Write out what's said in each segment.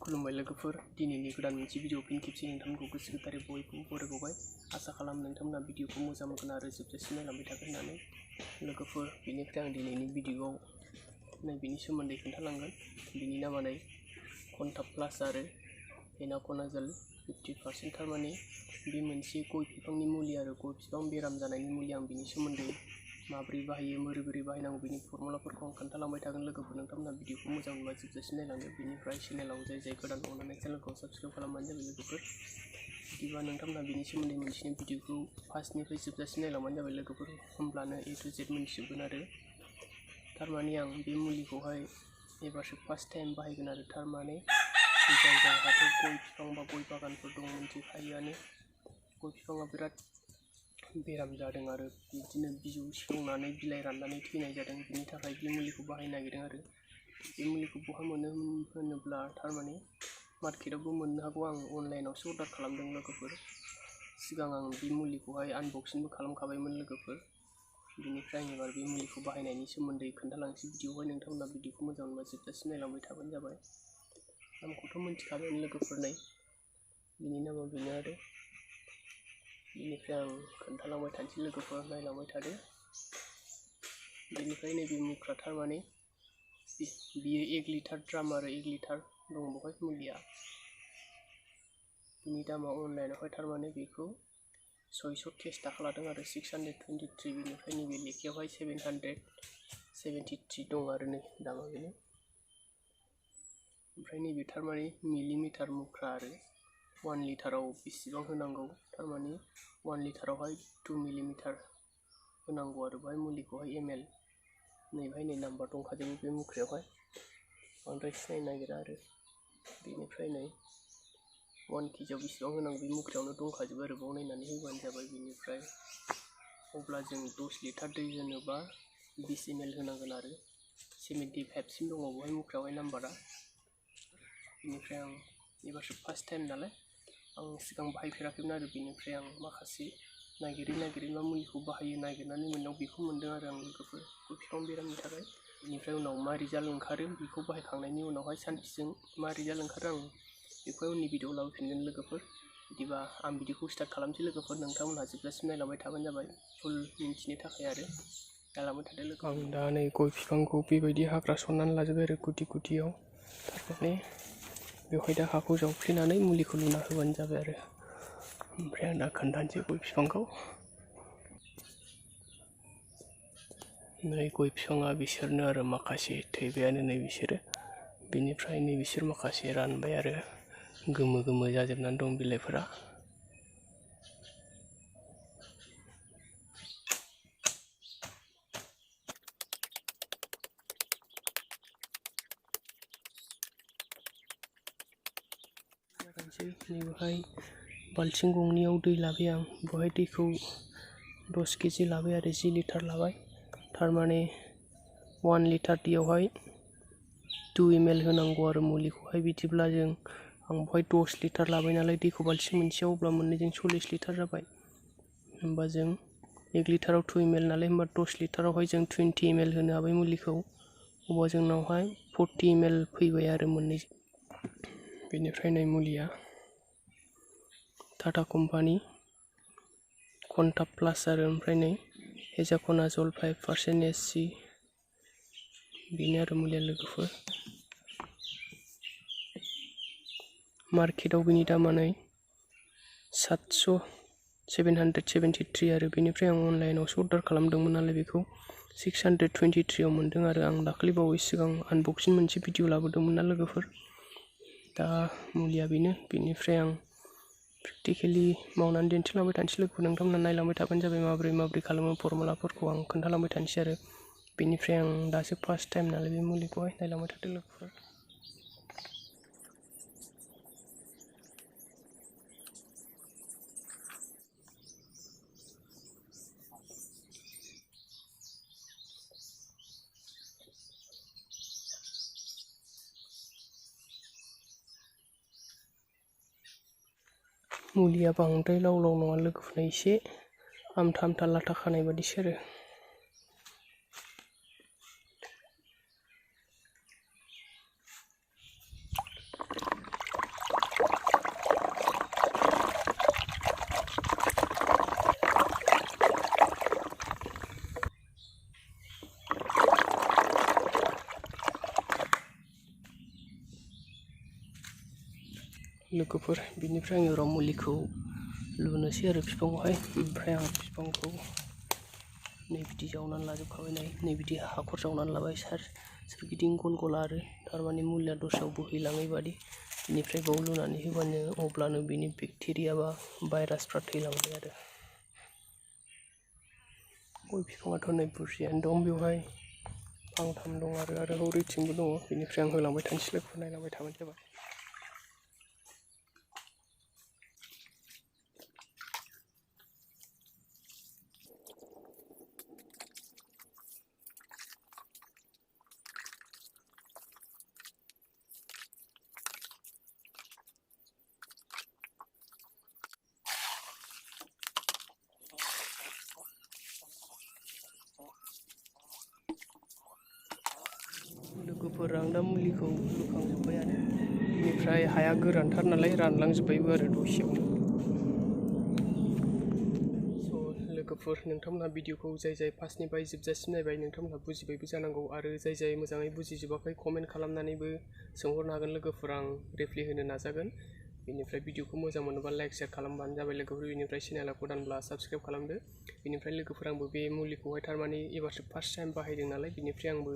खुलुमबाय लोगोफोर, दिनैनि गोदान मोनसे भिडिअ फिन खेबसे नोंथांमोनखौ गोसो गोथारै बयखौबो बरायबावबाय। आसा खालाम नोंथांमोना भिडिअखौ मोजां मोनगोन आरो जोबजासिम नायलांबाय थागोन होननानै। लोगोफोर, बेनिफ्राय आं दिनैनि भिडिअआव नैबेनि सोमोन्दै खोन्थालांगोन। बिनि नामा नै कन्टाप प्लास आरो हेनाक'नाजल 50%। थारमाने बे मोनसे गय बिफांनि मुलि आरो गय बिफां बेराम जानायनि मुलि। आं बिनि सोमोन्दै माबोरै बाहायो, बोरै बाहायनांगौ, बिनि फर्मुलाफोरखौ आं खोन्थालांबाय थागोन। लोगोफोर, नोंथांमोना भिडिअखौ मोजां मोनबा जोबजासिम नायलांदो। बेनिफ्राय चेनेलाव जाय गोदान अननानै चेनेलखौ साबस्क्राइब खालामबानो जाबाय लोगोफोर। बिदिबा नोंथांमोना बिनि सोमोन्दै मोनथिनो भिडिअखौ फार्स्टनिफ्राय जोबजासिम नायलांबानो जाबाय लोगोफोर। होमब्लानो A to Z मोनथिजोबगोन आरो। थारमाने आं बे मुलिखौहाय एबारसो फार्स्ट टाइम बाहायगोन आरो। थारमाने जायहाथ' गय बिफां बा गय बागानफोर दं मिथिखायोआनो, गय बिफाङा बिराद बेराम जादों आरो बिदिनो बिजौ सेवनानै बिलाइ राननानै थैनाय जादों। बिनि थाखाय बे मुलिखौ बाहायनो नागिरदों आरो। बे मुलिखौ बहा मोनो होनोब्ला थारमाने मार्केटावबो मोननो हागौ। आं अनलाइनावसो अर्डार खालामदों लोगोफोर। सिगां आं बे मुलिखौहाय आनबक्सिंबो खालामखाबायमोन लोगोफोर। बिनिफ्राय आं एबार बे मुलिखौ बाहायनायनि सोमोन्दै खोन्थालांसै भिडिअआवहाय। नोंथांमोना भिडिअखौ मोजां मोनबा जोबजासिम नायलांबाय थाबानो जाबाय। नामखौथ' मिथिखाबायानो लोगोफोर, नै बिनि नामा बेनो आरो। बिनिफ्राय आं खोन्थालांबाय थानोसै लोगोफोर, नायलांबाय थादो। बेनिफ्राय नैबे मुख्रा थारमाने बियो 1 लिटार ड्राम आरो 1 लिटार दं बेवहाय मुलिया। बिनि दामा अनलाइनावहाय थारमाने बेखौ 630 थाखा लादों आरो 623। बेनिफ्राय नैबे लेखायावहाय 773 दं आरो नै दामा बेनो। ओमफ्राय नैबे थारमाने मिलिमिटार मुख्रा आरो 1 लिटाराव बेसेबां होनांगौ, थारमाने 1 लिटारावहाय 2 मिलिमिटार होनांगौ आरो बेवहाय मुलिखौहाय ml। नैबेहाय नै नाम्बार दंखाजोबो बे मुख्रायावहाय, बांद्राय सिनायनो नागिरा आरो। बेनिफ्राय नै 1 केजियाव बेसेबां होनांगौ बे मुख्रायावनो दंखाजोबो आरो, बेयाव नायनानै होबानो जाबाय। बेनिफ्राय अब्ला जों 10 लिटार दै होनोबा 20 ml होनांगोन आरो 75सिम दङ बेवहाय मुख्रायावहाय नाम्बारा। बेनिफ्राय आं एबारसो फार्स्ट टाइम नालाय आं सिगां बाहायफेराखैमोन आरो। बेनिफ्राय आं माखासे नागिरै मा मुलिखौ बाहायो नागिरनानै मोननायाव बेखौ मोन्दों आरो आं लोगोफोर, गय बिफां बेरामनि थाखाय। बेनिफ्राय उनाव मा रिजाल्ट ओंखारो, बेखौ बाहायखांनायनि उनावहाय सानबेसेजों मा रिजाल्ट ओंखारो आं बेखौ उननि भिडिअआव लाबोफिनगोन लोगोफोर। बिदिबा आं भिडिअखौ स्टार्ट खालामसै लोगोफोर। नोंथांमोनहा जोबजासिम नायलांबाय थाबानो जाबाय फुल मिन्थिनो थाखाय आरो। नायलांबाय थादो लोगो। आं दा नै गय बिफांखौ बेबायदि हाग्रा सननानै लाजोब्बाय आरो गुदियाव। थारमाने बेवहाय दा हाखौ जावफ्लेनानै मुलिखौ लुना होबानो जाबाय आरो। ओमफ्राय आं दा खोन्थानोसै गय बिफांखौ। नै गय बिफाङा बिसोरनो आरो माखासे थैबायानो नै बिसोरो। बेनिफ्राय नै बिसोर माखासे रानबाय आरो गोमो जाजोबनानै दं बिलाइफोरा। नैबेहाय बाल्थिं गंनैयाव दै लाबाय आं, बेवहाय दैखौ 10 केजि लाबाय आरो 10 लिटार लाबाय। थारमाने 1 लिटार दैयावहाय 2 ml होनांगौ आरो मुलिखौहाय। बिदिब्ला आं बेवहाय 10 लिटार लाबाय नालाय दैखौ बाल्थिं मोनसेयाव, अब्ला मोननैजों 40 लिटार जाबाय। होमबा जों 1 लिटाराव 2 ml नालाय, होमबा 10 लिटारावहाय जों 20 ml होनो हाबाय मुलिखौ। अब्ला जोंनावहाय 40 ml फैबाय आरो मोननैजों। बेनिफ्राय नै मुलिया टाटा कम्पानि कन्टाप प्लास आरो ओमफ्राय नै हेनाक'नाजल 5% SC। बेनो आरो मुलिया लोगोफोर। मार्केटाव बेनि दामा नै 773 आरो। बेनिफ्राय आं अनलाइनावसो अर्डार खालामदोंमोन नालाय बेखौ 623 मोन्दों आरो। आं दाखालि बावै सिगां आनबक्सिं मोनसे भिडिअ लाबोदोंमोन ना लोगोफोर। दा मुलिया बेनो। बेनिफ्राय आं प्रेक्टिकेलि मावनानै दिन्थिलांबाय थानोसै लोगोफोर। नोंथांमोना नायलांबाय थाबानो जाबाय माबोरै खालामो, फर्मुलाफोरखौ आं खोन्थालांबाय थानोसै आरो। बेनिफ्राय आं दासो फार्स्ट टाइम नालाय बे मुलिखौहाय नायलांबाय थादो लोगोफोर। मुलिया बांद्राय लाव नङा लोगोफोर, एसे आमथा लाथा खानाय बादिसो आरो। लोगोफोर बिनिफ्राय आङो र' मुलिखौ लुनोसै आरो बिफाङावहाय ओमफ्राय आं बिफांखौ नै बिदि जावनानै लाजोबखाबाय नै बिदि हाखर जावनानै लाबाय सोरगिदिं गल गला आरो थारमाने मुलिया दस्रायाव बोहैलाङै बादि बिनिफ्राय बाव लुनानै होबानो अब्लानो बिनि बेक्टेरिया बा भाइरासफ्रा थैलांबाय आरो गय बिफाङाथ' नै बुरजायानो दं बेवहाय फांथाम दं आरो हरैथिंबो दङ बेनिफ्राय आं होलांबाय थानोसै लोगोफोर नायलांबाय थाबानो जाबाय। लोगोफोर आं दा मुलिखौ लुखांजोब्बाय आरो बेनिफ्राय हाया गोरानथार नालाय रानलांजोब्बायबो आरो दसेयावनो। स' लोगोफोर नोंथांमोनहा भिडिअखौ जाय फार्स्टनिफ्राय जोबजासिम नायबाय नोंथांमोनहा बुजिबायबो जानांगौ आरो जाय मोजाङै बुजिजोबाखै कमेन्ट खालामनानैबो सोंहरनो हागोन लोगोफोर आं रिप्लाय होनो नाजागोन। बेनिफ्राय भिडिअखौ मोजां मोनोबा लाइक शेयार खालामबानो जाबाय लोगोफोर बेनिफ्राय चेनेला गोदानब्ला साबस्क्राइब खालामदो। बेनिफ्राय लोगोफोर आंबो बे मुलिखौहाय थारमाने एबारसो फार्स्ट टाइम बाहायदों नालाय बेनिफ्राय आंबो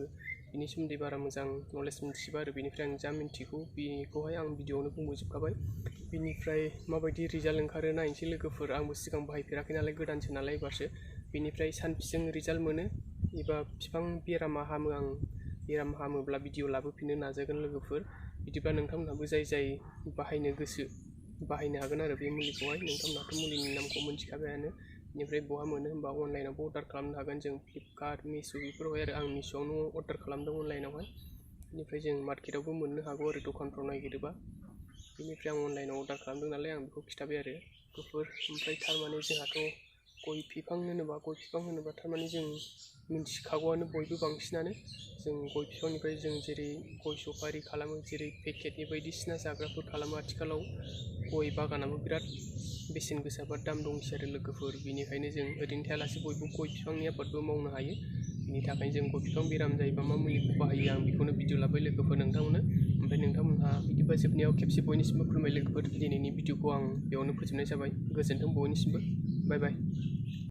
बिनि सोमोन्दै बारा मोजां नलेज मिन्थिजोबा आरो बेनिफ्राय आं जा मिन्थिगौ बेखौहाय आं भिडिअआवनो बुंबोजोबखाबाय। बेनिफ्राय माबायदि रिजाल्ट ओंखारो नायनोसै लोगोफोर आंबो सिगां बाहायफेराखै नालाय गोदानसो नालाय एबारसो बेनिफ्राय सानबेसेजों रिजाल्ट मोनो एबा बिफां बेरामा हामो आं बेराम हामोब्ला भिडिअ लाबोफिननो नाजागोन लोगोफोर। बिदिब्ला नोंथांमोनहाबो जाय बाहायनो गोसो बाहायनो हागोन आरो बे मुलिखौहाय नोंथांमोनहाथ' मुलिनि नामखौ मोनथिखाबायानो। बेनिफ्राय बहा मोनो होनबा अनलाइनावबो अर्डार खालामनो हागोन जों फ्लिपकार्ट मिश' बेफोरावहाय आरो आं मिश'आवनो अर्डार खालामदों अनलाइनावहाय। बेनिफ्राय जों मार्केटावबो मोननो हागौ आरो दखानफ्राव नागिरोबा। बेनिफ्राय आं अनलाइनाव अर्डार खालामदों नालाय आं बेखौ खिथाबाय आरो लोगोफोर। ओमफ्राय थारमाने जोंहाथ' गय बिफां होनोबा थारमाने जों मिन्थिखागौआनो बयबो बांसिनानो जों गय बिफांनिफ्राय जों जेरै गय सफारि खालामो जेरै पेकेटनि बायदिसिना जाग्राफोर खालामो आथिखालाव गय बागानाबो बिराद बेसेन गोसा बा दाम दंसै आरो लोगोफोर। बेनिखायनो जों ओरैनो थायालासे बयबो गय बिफांनि आबादबो मावनो हायो। बिनि थाखायनो जों गय बिफां बेराम जायोबा मा मुलिखौ बाहायो आं बेखौनो भिडिअ लाबाय लोगोफोर नोंथांमोननो। ओमफ्राय नोंथांमोनहा बिदिबा जोबनायाव खेबसे बयनिसिमबो खुलुमबाय लोगोफोर। दिनैनि भिडिअखौ आं बेयावनो फोजोबनाय जाबाय। गोजोन्थों बयनिसिमबो बाय बाय।